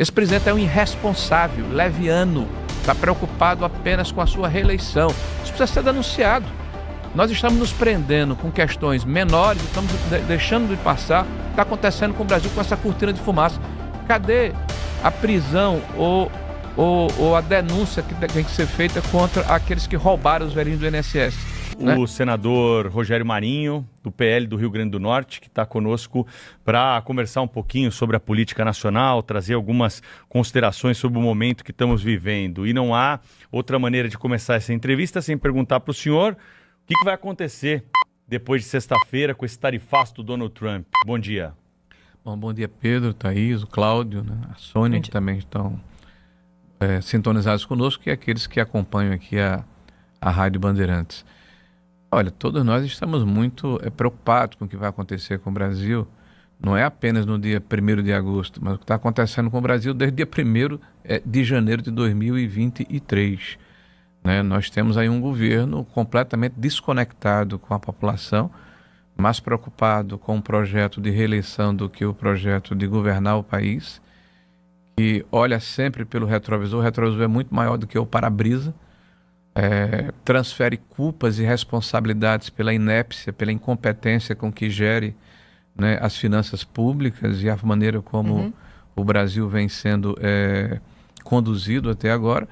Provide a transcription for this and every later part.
Esse presidente é um irresponsável, leviano, está preocupado apenas com a sua reeleição. Isso precisa ser denunciado. Nós estamos nos prendendo com questões menores, estamos deixando de passar o que está acontecendo com o Brasil com essa cortina de fumaça. Cadê a prisão ou a denúncia que tem que ser feita contra aqueles que roubaram os velhinhos do INSS? Né? O senador Rogério Marinho, do PL do Rio Grande do Norte, que está conosco para conversar um pouquinho sobre a política nacional, trazer algumas considerações sobre o momento que estamos vivendo. E não há outra maneira de começar essa entrevista sem perguntar para o senhor o que vai acontecer depois de sexta-feira com esse tarifaço do Donald Trump. Bom dia. Bom dia, Pedro, Thaís, o Cláudio, né? A Sônia, que também estão sintonizados conosco, e aqueles que acompanham aqui a Rádio Bandeirantes. Olha, todos nós estamos muito preocupados com o que vai acontecer com o Brasil, não é apenas no dia 1º de agosto, mas o que está acontecendo com o Brasil desde o dia 1º de janeiro de 2023. Né? Nós temos aí um governo completamente desconectado com a população, mais preocupado com o projeto de reeleição do que o projeto de governar o país, que olha sempre pelo retrovisor. O retrovisor é muito maior do que o para-brisa, transfere culpas e responsabilidades pela inépcia, pela incompetência com que gere, né, as finanças públicas e a maneira como o Brasil vem sendo conduzido até agora.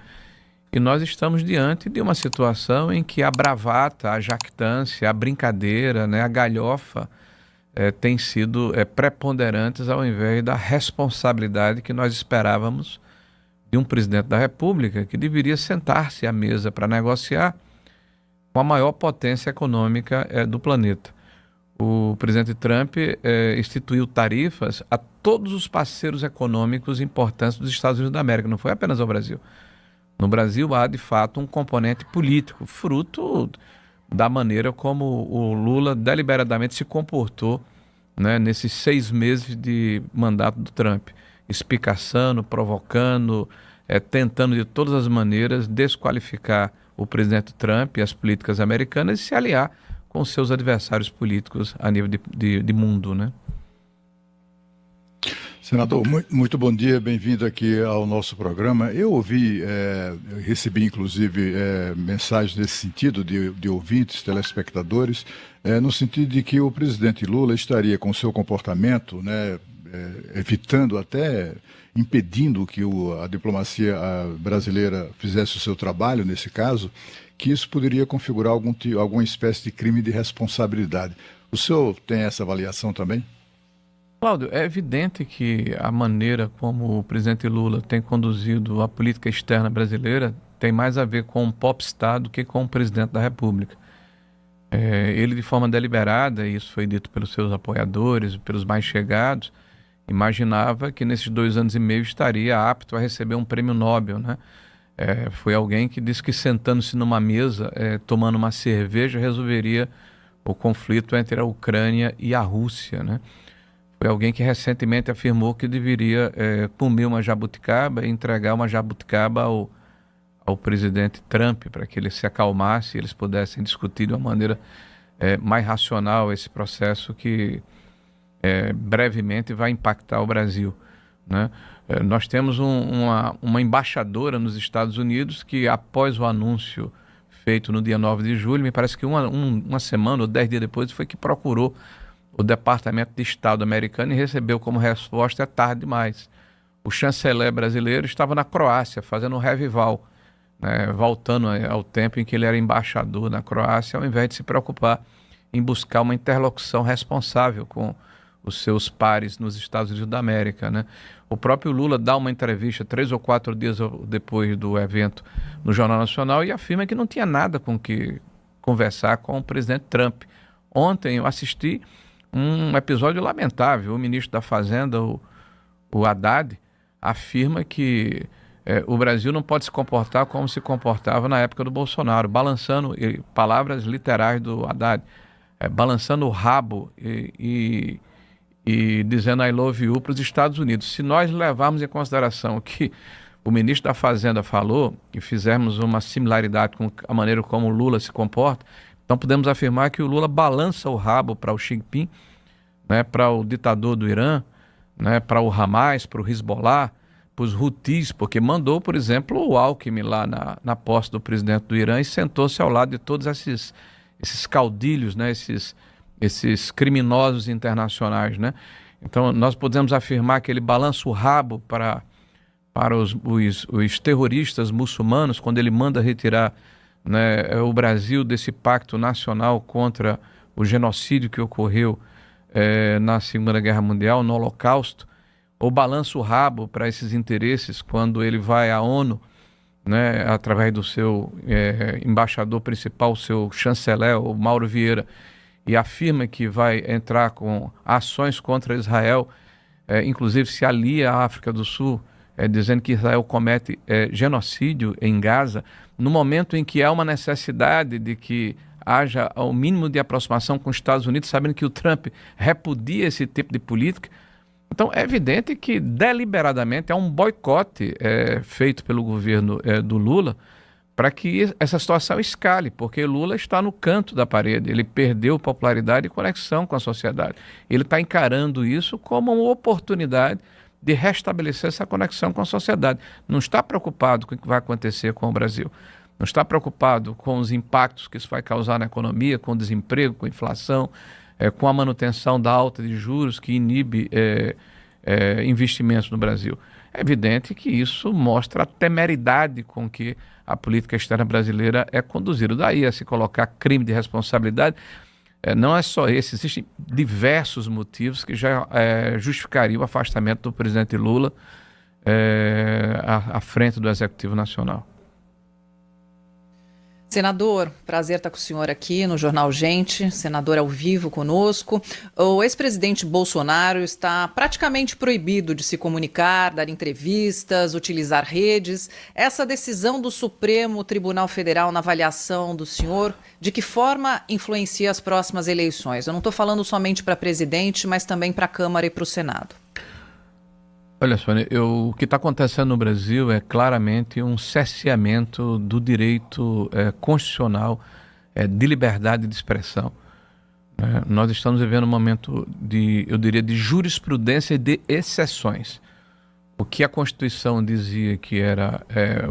E nós estamos diante de uma situação em que a bravata, a jactância, a brincadeira, né, a galhofa têm sido preponderantes ao invés da responsabilidade que nós esperávamos de um presidente da República, que deveria sentar-se à mesa para negociar com a maior potência econômica do planeta. O presidente Trump instituiu tarifas a todos os parceiros econômicos importantes dos Estados Unidos da América, não foi apenas ao Brasil. No Brasil há, de fato, um componente político, fruto da maneira como o Lula deliberadamente se comportou, né, nesses 6 meses de mandato do Trump, espicaçando, provocando, tentando de todas as maneiras desqualificar o presidente Trump e as políticas americanas e se aliar com seus adversários políticos a nível de mundo, né? Senador, muito bom dia, bem-vindo aqui ao nosso programa. Eu ouvi, recebi inclusive mensagens nesse sentido de ouvintes, telespectadores, no sentido de que o presidente Lula estaria com seu comportamento, né, evitando até, impedindo que a diplomacia brasileira fizesse o seu trabalho nesse caso, que isso poderia configurar alguma espécie de crime de responsabilidade. O senhor tem essa avaliação também? Cláudio, é evidente que a maneira como o presidente Lula tem conduzido a política externa brasileira tem mais a ver com um popstar do que com o presidente da República. Ele, de forma deliberada, e isso foi dito pelos seus apoiadores, pelos mais chegados, imaginava que nesses 2 anos e meio estaria apto a receber um prêmio Nobel, né? Foi alguém que disse que sentando-se numa mesa, tomando uma cerveja, resolveria o conflito entre a Ucrânia e a Rússia, né? Foi alguém que recentemente afirmou que deveria comer uma jabuticaba e entregar uma jabuticaba ao presidente Trump para que ele se acalmasse e eles pudessem discutir de uma maneira mais racional esse processo que brevemente vai impactar o Brasil, né? Nós temos uma embaixadora nos Estados Unidos que, após o anúncio feito no dia 9 de julho, me parece que uma semana ou 10 dias depois, foi que procurou o Departamento de Estado americano e recebeu como resposta: é tarde demais. O chanceler brasileiro estava na Croácia fazendo um revival, né, voltando ao tempo em que ele era embaixador na Croácia, ao invés de se preocupar em buscar uma interlocução responsável com os seus pares nos Estados Unidos da América, né? O próprio Lula dá uma entrevista 3 ou 4 dias depois do evento no Jornal Nacional e afirma que não tinha nada com que conversar com o presidente Trump. Ontem eu assisti um episódio lamentável. O ministro da Fazenda, o Haddad, afirma que o Brasil não pode se comportar como se comportava na época do Bolsonaro, balançando, palavras literais do Haddad, balançando o rabo e dizendo I love you para os Estados Unidos. Se nós levarmos em consideração o que o ministro da Fazenda falou e fizermos uma similaridade com a maneira como o Lula se comporta, então podemos afirmar que o Lula balança o rabo para o Xi Jinping, né, para o ditador do Irã, né, para o Hamas, para o Hezbollah, os Houthis, porque mandou, por exemplo, o Alckmin lá na posse do presidente do Irã e sentou-se ao lado de todos esses caudilhos, né? Esses criminosos internacionais, né? Então, nós podemos afirmar que ele balança o rabo para os terroristas muçulmanos, quando ele manda retirar, né, o Brasil desse pacto nacional contra o genocídio que ocorreu na Segunda Guerra Mundial, no Holocausto, ou balança o rabo para esses interesses quando ele vai à ONU, né, através do seu embaixador principal, o seu chanceler, o Mauro Vieira, e afirma que vai entrar com ações contra Israel, inclusive se alia à África do Sul, dizendo que Israel comete genocídio em Gaza, no momento em que há uma necessidade de que haja o mínimo de aproximação com os Estados Unidos, sabendo que o Trump repudia esse tipo de política. Então é evidente que deliberadamente há um boicote feito pelo governo do Lula para que essa situação escale, porque Lula está no canto da parede, ele perdeu popularidade e conexão com a sociedade. Ele está encarando isso como uma oportunidade de restabelecer essa conexão com a sociedade. Não está preocupado com o que vai acontecer com o Brasil. Não está preocupado com os impactos que isso vai causar na economia, com o desemprego, com a inflação, com a manutenção da alta de juros que inibe investimentos no Brasil. É evidente que isso mostra a temeridade com que a política externa brasileira é conduzida. Daí a se colocar crime de responsabilidade, não é só esse, existem diversos motivos que já justificariam o afastamento do presidente Lula à frente do Executivo Nacional. Senador, prazer estar com o senhor aqui no Jornal Gente, senador ao vivo conosco. O ex-presidente Bolsonaro está praticamente proibido de se comunicar, dar entrevistas, utilizar redes. Essa decisão do Supremo Tribunal Federal na avaliação do senhor, de que forma influencia as próximas eleições? Eu não estou falando somente para presidente, mas também para a Câmara e para o Senado. Olha, Sônia, o que está acontecendo no Brasil é claramente um cerceamento do direito constitucional de liberdade de expressão. Nós estamos vivendo um momento eu diria, de jurisprudência e de exceções. O que a Constituição dizia que era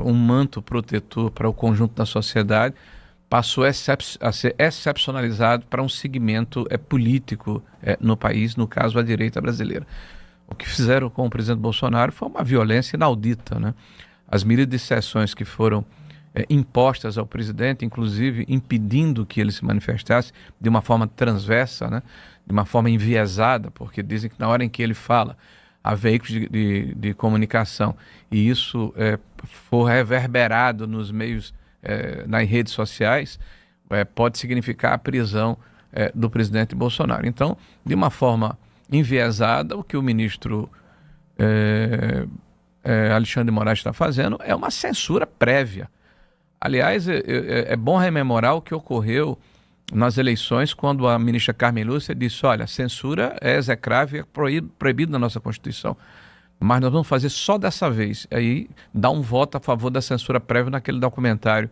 um manto protetor para o conjunto da sociedade passou a ser excepcionalizado para um segmento político no país, no caso a direita brasileira. O que fizeram com o presidente Bolsonaro foi uma violência inaudita, né? As medidas de exceções que foram impostas ao presidente, inclusive impedindo que ele se manifestasse de uma forma transversa, né? De uma forma enviesada, porque dizem que na hora em que ele fala a veículos de comunicação e isso for reverberado nos meios, nas redes sociais, pode significar a prisão do presidente Bolsonaro. Então, de uma forma enviesada, o que o ministro Alexandre de Moraes está fazendo é uma censura prévia. Aliás, é bom rememorar o que ocorreu nas eleições, quando a ministra Carmen Lúcia disse: olha, a censura é execrável, é proibido na nossa Constituição, mas nós vamos fazer só dessa vez. Aí dá um voto a favor da censura prévia naquele documentário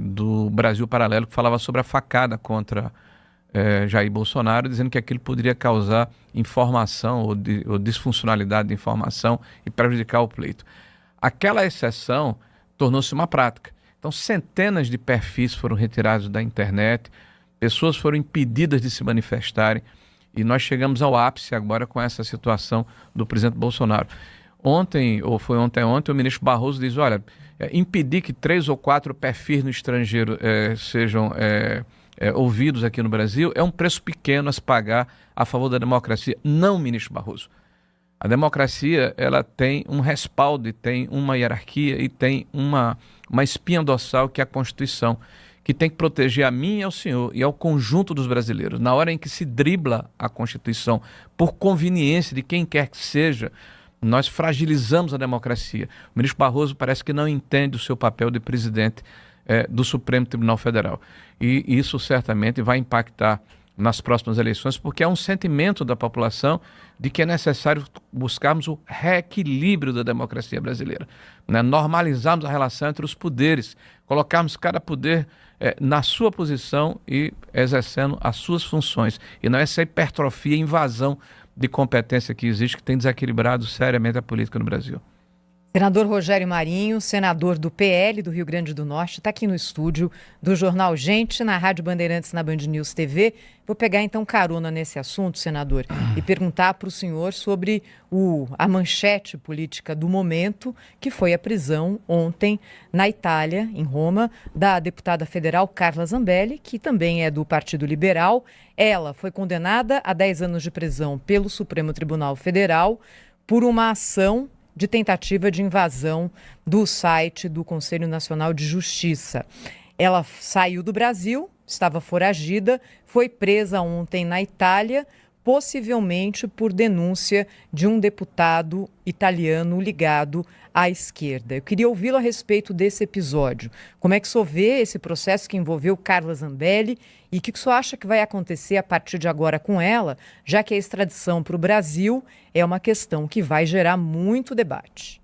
do Brasil Paralelo, que falava sobre a facada contra Jair Bolsonaro, dizendo que aquilo poderia causar informação ou disfuncionalidade de informação e prejudicar o pleito. Aquela exceção tornou-se uma prática. Então, centenas de perfis foram retirados da internet, pessoas foram impedidas de se manifestarem, e nós chegamos ao ápice agora com essa situação do presidente Bolsonaro. Ontem, ou foi ontem, o ministro Barroso diz: olha, impedir que 3 ou 4 perfis no estrangeiro sejam ouvidos aqui no Brasil é um preço pequeno a se pagar a favor da democracia. Não, ministro Barroso. A democracia, ela tem um respaldo, e tem uma hierarquia, e tem uma espinha dorsal, que é a Constituição, que tem que proteger a mim e ao senhor e ao conjunto dos brasileiros. Na hora em que se dribla a Constituição por conveniência de quem quer que seja, nós fragilizamos a democracia. O ministro Barroso parece que não entende o seu papel de presidente do Supremo Tribunal Federal. E isso certamente vai impactar nas próximas eleições, porque é um sentimento da população de que é necessário buscarmos o reequilíbrio da democracia brasileira, né? Normalizarmos a relação entre os poderes, colocarmos cada poder na sua posição e exercendo as suas funções, e não essa hipertrofia e invasão de competência que existe que tem desequilibrado seriamente a política no Brasil. Senador Rogério Marinho, senador do PL do Rio Grande do Norte, está aqui no estúdio do Jornal Gente, na Rádio Bandeirantes, na Band News TV. Vou pegar então carona nesse assunto, senador, e perguntar para o senhor sobre a manchete política do momento, que foi a prisão ontem na Itália, em Roma, da deputada federal Carla Zambelli, que também é do Partido Liberal. Ela foi condenada a 10 anos de prisão pelo Supremo Tribunal Federal por uma ação de tentativa de invasão do site do Conselho Nacional de Justiça. Ela saiu do Brasil, estava foragida, foi presa ontem na Itália, possivelmente por denúncia de um deputado italiano ligado à esquerda. Eu queria ouvi-lo a respeito desse episódio. Como é que o senhor vê esse processo que envolveu Carla Zambelli e o que o senhor acha que vai acontecer a partir de agora com ela, já que a extradição para o Brasil é uma questão que vai gerar muito debate?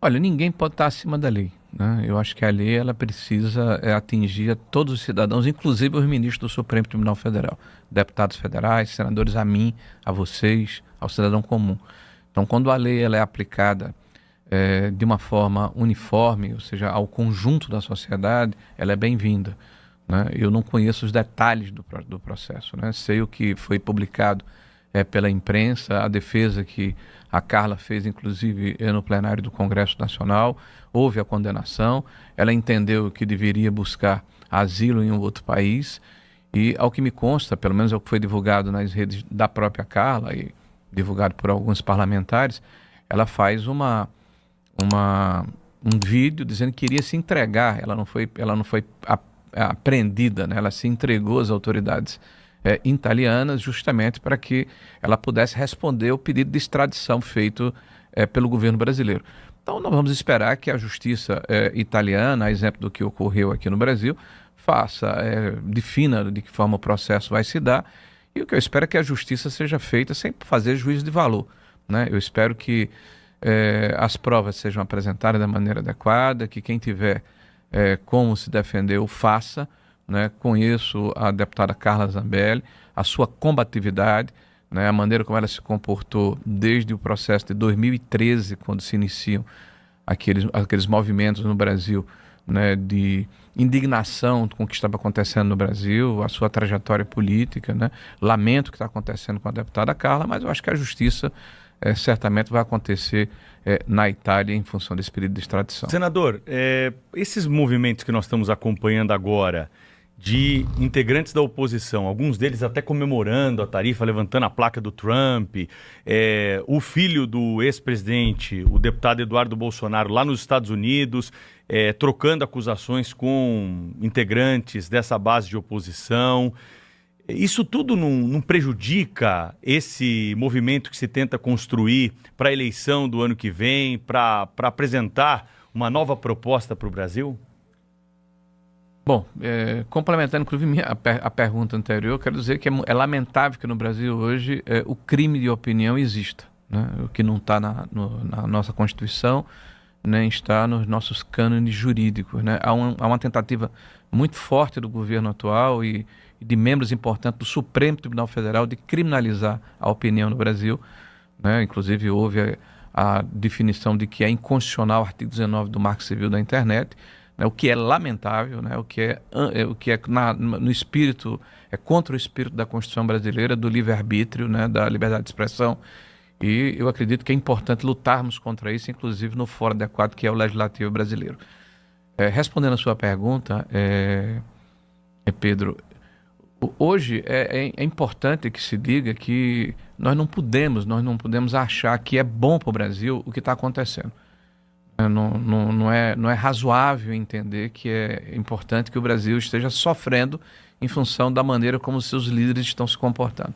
Olha, ninguém pode estar acima da lei, né? Eu acho que a lei ela precisa atingir a todos os cidadãos, inclusive os ministros do Supremo Tribunal Federal, deputados federais, senadores, a mim, a vocês, ao cidadão comum. Então, quando a lei ela é aplicada de uma forma uniforme, ou seja, ao conjunto da sociedade, ela é bem-vinda, né? Eu não conheço os detalhes do processo, né? Sei o que foi publicado pela imprensa, a defesa que a Carla fez, inclusive, no plenário do Congresso Nacional, houve a condenação, ela entendeu que deveria buscar asilo em um outro país e, ao que me consta, pelo menos é o que foi divulgado nas redes da própria Carla e divulgado por alguns parlamentares, ela faz um vídeo dizendo que iria se entregar, ela não foi apreendida, né? Ela se entregou às autoridades italianas justamente para que ela pudesse responder ao pedido de extradição feito pelo governo brasileiro. Então nós vamos esperar que a justiça italiana, a exemplo do que ocorreu aqui no Brasil, defina de que forma o processo vai se dar, e o que eu espero é que a justiça seja feita sem fazer juízo de valor, né? Eu espero que as provas sejam apresentadas da maneira adequada, que quem tiver como se defender o faça, né? Conheço a deputada Carla Zambelli, a sua combatividade, né? A maneira como ela se comportou desde o processo de 2013, quando se iniciam aqueles movimentos no Brasil, né? De indignação com o que estava acontecendo no Brasil, a sua trajetória política, né? Lamento o que está acontecendo com a deputada Carla, mas eu acho que a justiça certamente vai acontecer na Itália em função desse período de extradição. Senador, esses movimentos que nós estamos acompanhando agora, de integrantes da oposição, alguns deles até comemorando a tarifa, levantando a placa do Trump, o filho do ex-presidente, o deputado Eduardo Bolsonaro, lá nos Estados Unidos, trocando acusações com integrantes dessa base de oposição. Isso tudo não prejudica esse movimento que se tenta construir para a eleição do ano que vem, para apresentar uma nova proposta para o Brasil? Bom, complementando inclusive a pergunta anterior, eu quero dizer que é lamentável que no Brasil hoje o crime de opinião exista, né? O que não está na nossa Constituição, nem está nos nossos cânones jurídicos, né? Há uma tentativa muito forte do governo atual e de membros importantes do Supremo Tribunal Federal de criminalizar a opinião no Brasil, né? Inclusive houve a definição de que é inconstitucional o artigo 19 do Marco Civil da Internet, né? O que é lamentável, né? O que é no espírito, é contra o espírito da Constituição brasileira, do livre-arbítrio, né? Da liberdade de expressão. E eu acredito que é importante lutarmos contra isso, inclusive no fórum adequado que é o Legislativo brasileiro. Respondendo a sua pergunta, Pedro, hoje é importante que se diga que nós não podemos achar que é bom para o Brasil o que está acontecendo. Não é razoável entender que é importante que o Brasil esteja sofrendo em função da maneira como seus líderes estão se comportando.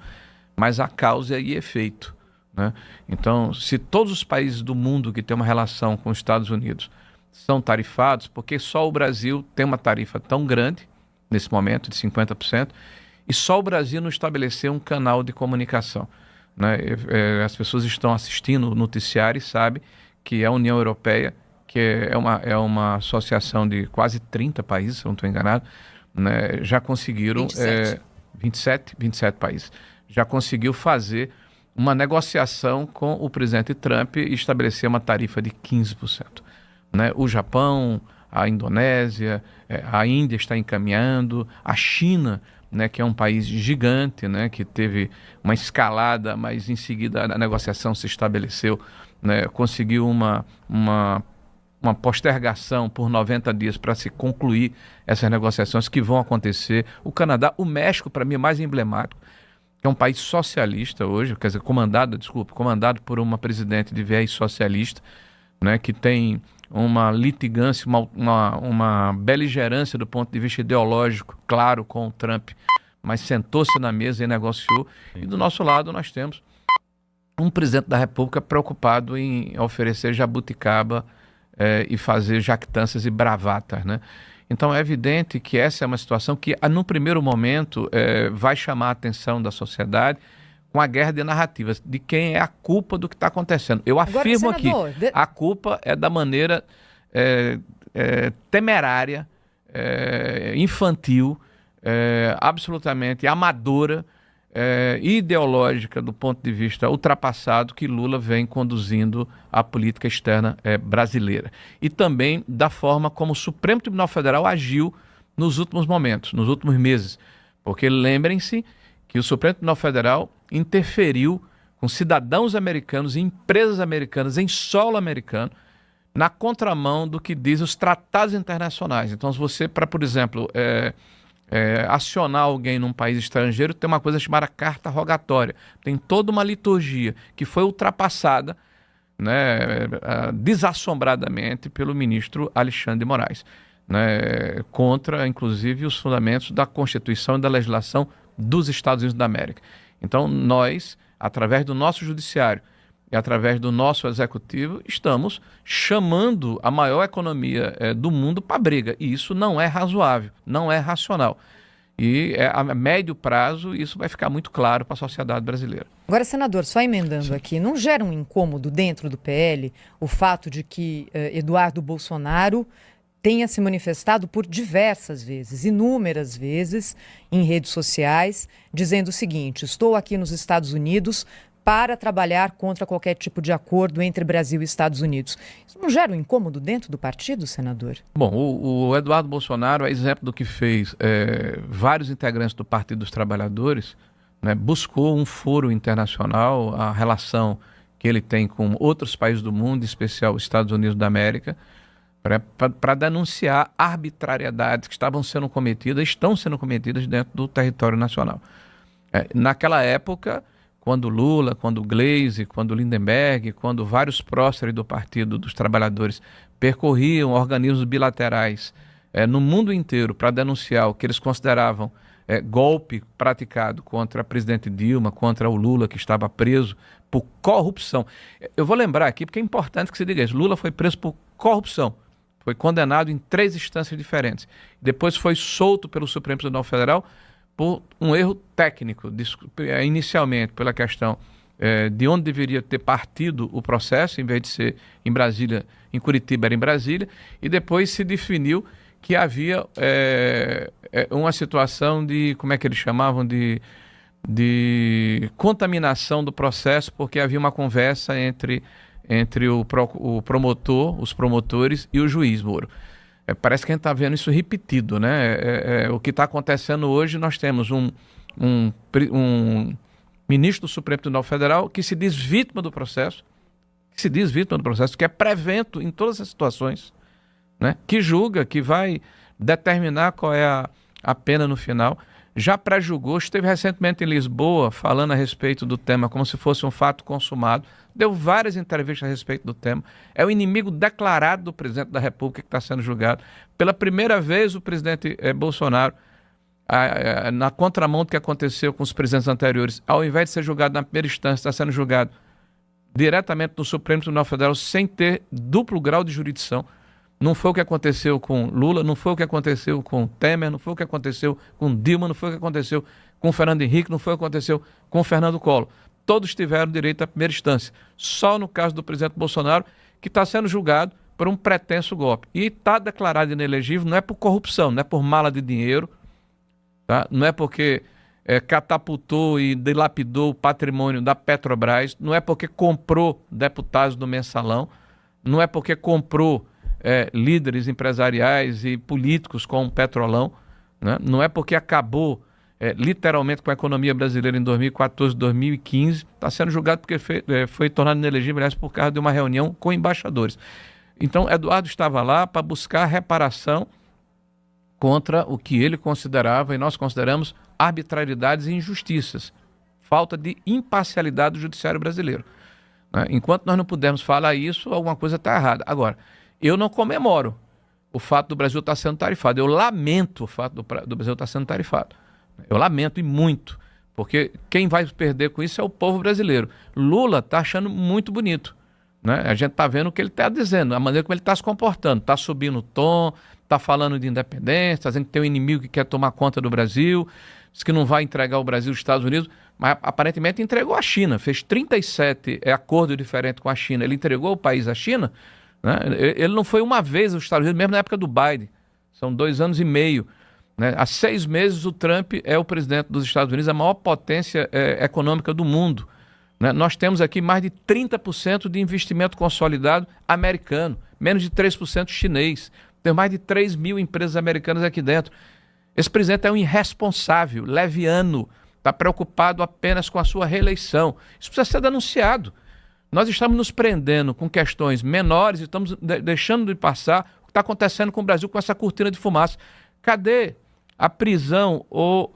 Mas há causa e efeito, né? Então, se todos os países do mundo que têm uma relação com os Estados Unidos são tarifados, porque só o Brasil tem uma tarifa tão grande, nesse momento, de 50%, e só o Brasil não estabeleceu um canal de comunicação, né? As pessoas estão assistindo o noticiário e sabem que a União Europeia, que é uma associação de quase 30 países, se eu não estou enganado, né, já conseguiram... 27 países. Já conseguiu fazer uma negociação com o presidente Trump e estabelecer uma tarifa de 15%. Né? O Japão, a Indonésia, a Índia está encaminhando, a China, né, que é um país gigante, né, que teve uma escalada, mas em seguida a negociação se estabeleceu, né, conseguiu uma postergação por 90 dias para se concluir essas negociações que vão acontecer. O Canadá, o México, para mim, é mais emblemático, que é um país socialista hoje, quer dizer, comandado por uma presidente de viés socialista, né, que tem uma litigância, uma beligerância do ponto de vista ideológico, claro, com o Trump, mas sentou-se na mesa e negociou. Sim. E do nosso lado nós temos um presidente da República preocupado em oferecer jabuticaba e fazer jactâncias e bravatas, né? Então é evidente que essa é uma situação que, no primeiro momento, vai chamar a atenção da sociedade com a guerra de narrativas, de quem é a culpa do que está acontecendo. Eu afirmo aqui, a culpa é da maneira temerária, infantil, absolutamente amadora, ideológica do ponto de vista ultrapassado que Lula vem conduzindo a política externa brasileira. E também da forma como o Supremo Tribunal Federal agiu nos últimos momentos, nos últimos meses. Porque lembrem-se que o Supremo Tribunal Federal interferiu com cidadãos americanos e empresas americanas em solo americano na contramão do que diz os tratados internacionais. Então, se você, para, por exemplo, acionar alguém num país estrangeiro, tem uma coisa chamada carta rogatória. Tem toda uma liturgia que foi ultrapassada, né, desassombradamente pelo ministro Alexandre de Moraes, né, contra, inclusive, os fundamentos da Constituição e da legislação dos Estados Unidos da América. Então, nós, através do nosso judiciário e através do nosso executivo, estamos chamando a maior economia do mundo para a briga. E isso não é razoável, não é racional. E a médio prazo isso vai ficar muito claro para a sociedade brasileira. Agora, senador, só emendando aqui, não gera um incômodo dentro do PL o fato de que Eduardo Bolsonaro tenha se manifestado por diversas vezes, inúmeras vezes, em redes sociais, dizendo o seguinte: estou aqui nos Estados Unidos para trabalhar contra qualquer tipo de acordo entre Brasil e Estados Unidos. Isso não gera um incômodo dentro do partido, senador? Bom, o Eduardo Bolsonaro é exemplo do que fez vários integrantes do Partido dos Trabalhadores, né, buscou um foro internacional, a relação que ele tem com outros países do mundo, em especial os Estados Unidos da América, para denunciar arbitrariedades que estão sendo cometidas dentro do território nacional. Naquela época, quando Lula, quando Gleisi, quando Lindenberg, quando vários próceres do Partido dos Trabalhadores percorriam organismos bilaterais no mundo inteiro para denunciar o que eles consideravam golpe praticado contra a presidente Dilma, contra o Lula, que estava preso por corrupção. Eu vou lembrar aqui, porque é importante que se diga isso: Lula foi preso por corrupção. Foi condenado em 3 instâncias diferentes. Depois foi solto pelo Supremo Tribunal Federal por um erro técnico, inicialmente pela questão de onde deveria ter partido o processo, em vez de ser em Brasília, em Curitiba era em Brasília, e depois se definiu que havia uma situação de, como é que eles chamavam, de contaminação do processo, porque havia uma conversa entre o promotor, os promotores e o juiz Moro. Parece que a gente está vendo isso repetido, né? O que está acontecendo hoje, nós temos um ministro do Supremo Tribunal Federal que se diz vítima do processo, que é prevento em todas as situações, né? Que julga, que vai determinar qual é a pena no final. Já pré-julgou, esteve recentemente em Lisboa falando a respeito do tema como se fosse um fato consumado, deu várias entrevistas a respeito do tema. É o inimigo declarado do presidente da República que está sendo julgado. Pela primeira vez o presidente Bolsonaro, na contramão do que aconteceu com os presidentes anteriores, ao invés de ser julgado na primeira instância, está sendo julgado diretamente no Supremo Tribunal Federal sem ter duplo grau de jurisdição. Não foi o que aconteceu com Lula, não foi o que aconteceu com Temer, não foi o que aconteceu com Dilma, não foi o que aconteceu com Fernando Henrique, não foi o que aconteceu com Fernando Collor. Todos tiveram direito à primeira instância. Só no caso do presidente Bolsonaro, que está sendo julgado por um pretenso golpe. E está declarado inelegível, não é por corrupção, não é por mala de dinheiro, tá? Não é porque catapultou e dilapidou o patrimônio da Petrobras, não é porque comprou deputados do Mensalão, não é porque comprou líderes empresariais e políticos com o Petrolão, né? Não é porque acabou literalmente com a economia brasileira em 2014, 2015, está sendo julgado porque foi tornado inelegível, aliás, por causa de uma reunião com embaixadores. Então, Eduardo estava lá para buscar reparação contra o que ele considerava, e nós consideramos, arbitrariedades e injustiças, falta de imparcialidade do judiciário brasileiro, né? Enquanto nós não pudermos falar isso, alguma coisa está errada. Agora, eu não comemoro o fato do Brasil estar sendo tarifado, eu lamento o fato do Brasil estar sendo tarifado. Eu lamento e muito, porque quem vai perder com isso é o povo brasileiro. Lula está achando muito bonito, né? A gente está vendo o que ele está dizendo, a maneira como ele está se comportando, está subindo o tom, está falando de independência, está dizendo que tem um inimigo que quer tomar conta do Brasil, diz que não vai entregar o Brasil aos Estados Unidos, mas aparentemente entregou a China, fez 37 acordos diferentes com a China, ele entregou o país à China, né? Ele não foi uma vez aos Estados Unidos, mesmo na época do Biden, são 2 anos e meio. Né? Há 6 meses o Trump é o presidente dos Estados Unidos, a maior potência econômica do mundo. Né? Nós temos aqui mais de 30% de investimento consolidado americano, menos de 3% chinês. Tem mais de 3 mil empresas americanas aqui dentro. Esse presidente é um irresponsável, leviano, está preocupado apenas com a sua reeleição. Isso precisa ser denunciado. Nós estamos nos prendendo com questões menores e estamos deixando de passar o que está acontecendo com o Brasil com essa cortina de fumaça. Cadê a prisão ou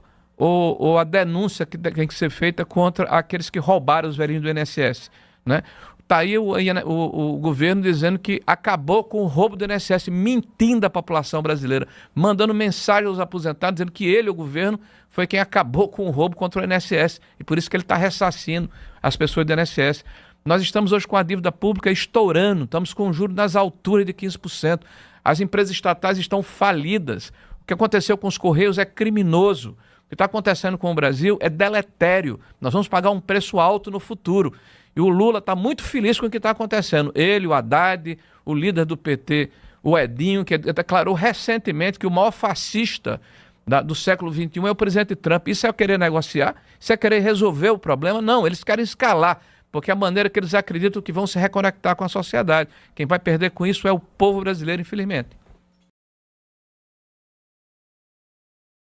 a denúncia que tem que ser feita contra aqueles que roubaram os velhinhos do INSS, né? Está aí o governo dizendo que acabou com o roubo do INSS, mentindo à população brasileira, mandando mensagem aos aposentados, dizendo que ele, o governo, foi quem acabou com o roubo contra o INSS e por isso que ele está ressarcindo as pessoas do INSS. Nós estamos hoje com a dívida pública estourando, estamos com juros nas alturas de 15%. As empresas estatais estão falidas. O que aconteceu com os Correios é criminoso. O que está acontecendo com o Brasil é deletério. Nós vamos pagar um preço alto no futuro. E o Lula está muito feliz com o que está acontecendo. Ele, o Haddad, o líder do PT, o Edinho, que declarou recentemente que o maior fascista do século XXI é o presidente Trump. Isso é querer negociar? Isso é querer resolver o problema? Não, eles querem escalar, porque é a maneira que eles acreditam que vão se reconectar com a sociedade. Quem vai perder com isso é o povo brasileiro, infelizmente.